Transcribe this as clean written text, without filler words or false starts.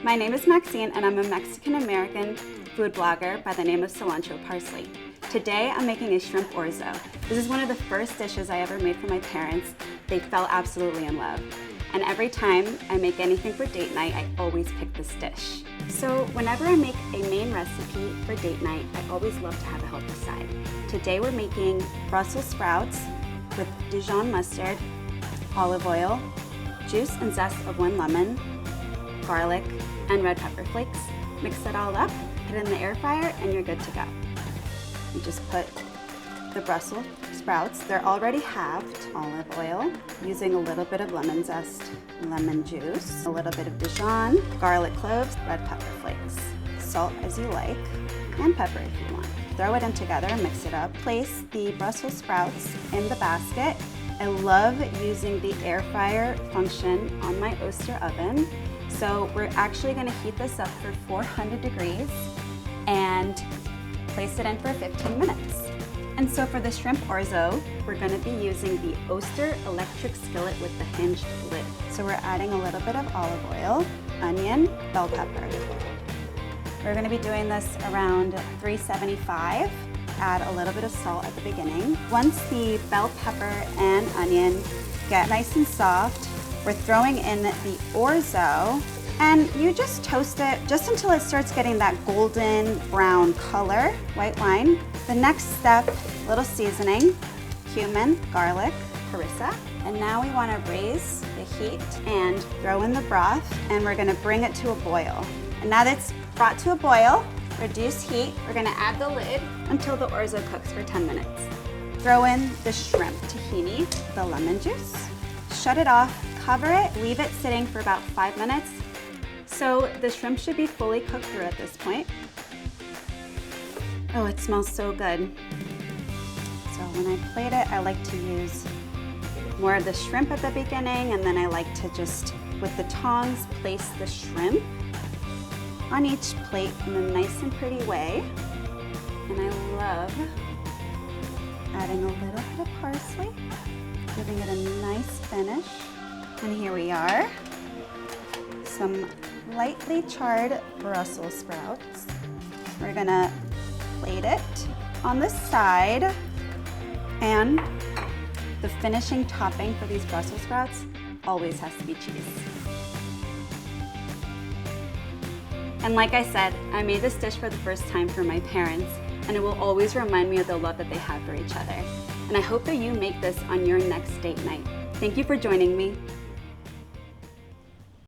My name is Maxine and I'm a Mexican-American food blogger by the name of Cilantro Parsley. Today I'm making a shrimp orzo. This is one of the first dishes I ever made for my parents. They fell absolutely in love. And every time I make anything for date night, I always pick this dish. So whenever I make a main recipe for date night, I always love to have a helper side. Today we're making Brussels sprouts with Dijon mustard, olive oil, juice and zest of 1 lemon, garlic, and red pepper flakes. Mix it all up, put it in the air fryer, and you're good to go. You just put the Brussels sprouts, they're already halved, olive oil, using a little bit of lemon zest, lemon juice, a little bit of Dijon, garlic cloves, red pepper flakes, salt as you like, and pepper if you want. Throw it in together, mix it up. Place the Brussels sprouts in the basket. I love using the air fryer function on my Oster oven. So we're actually gonna heat this up for 400 degrees and place it in for 15 minutes. And so for the shrimp orzo, we're gonna be using the Oster electric skillet with the hinged lid. So we're adding a little bit of olive oil, onion, bell pepper. We're gonna be doing this around 375. Add a little bit of salt at the beginning. Once the bell pepper and onion get nice and soft, we're throwing in the orzo, and you just toast it just until it starts getting that golden brown color, white wine. The next step, a little seasoning, cumin, garlic, harissa. And now we wanna raise the heat and throw in the broth, and we're gonna bring it to a boil. And now that it's brought to a boil, reduce heat, we're gonna add the lid until the orzo cooks for 10 minutes. Throw in the shrimp tahini, the lemon juice, shut it off, cover it, leave it sitting for about 5 minutes. So the shrimp should be fully cooked through at this point. Oh, it smells so good. So when I plate it, I like to use more of the shrimp at the beginning, and then I like to just, with the tongs, place the shrimp on each plate in a nice and pretty way. And I love adding a little bit of parsley, giving it a nice finish. And here we are, some lightly charred Brussels sprouts. We're gonna plate it on the side, and the finishing topping for these Brussels sprouts always has to be cheese. And like I said, I made this dish for the first time for my parents, and it will always remind me of the love that they have for each other. And I hope that you make this on your next date night. Thank you for joining me.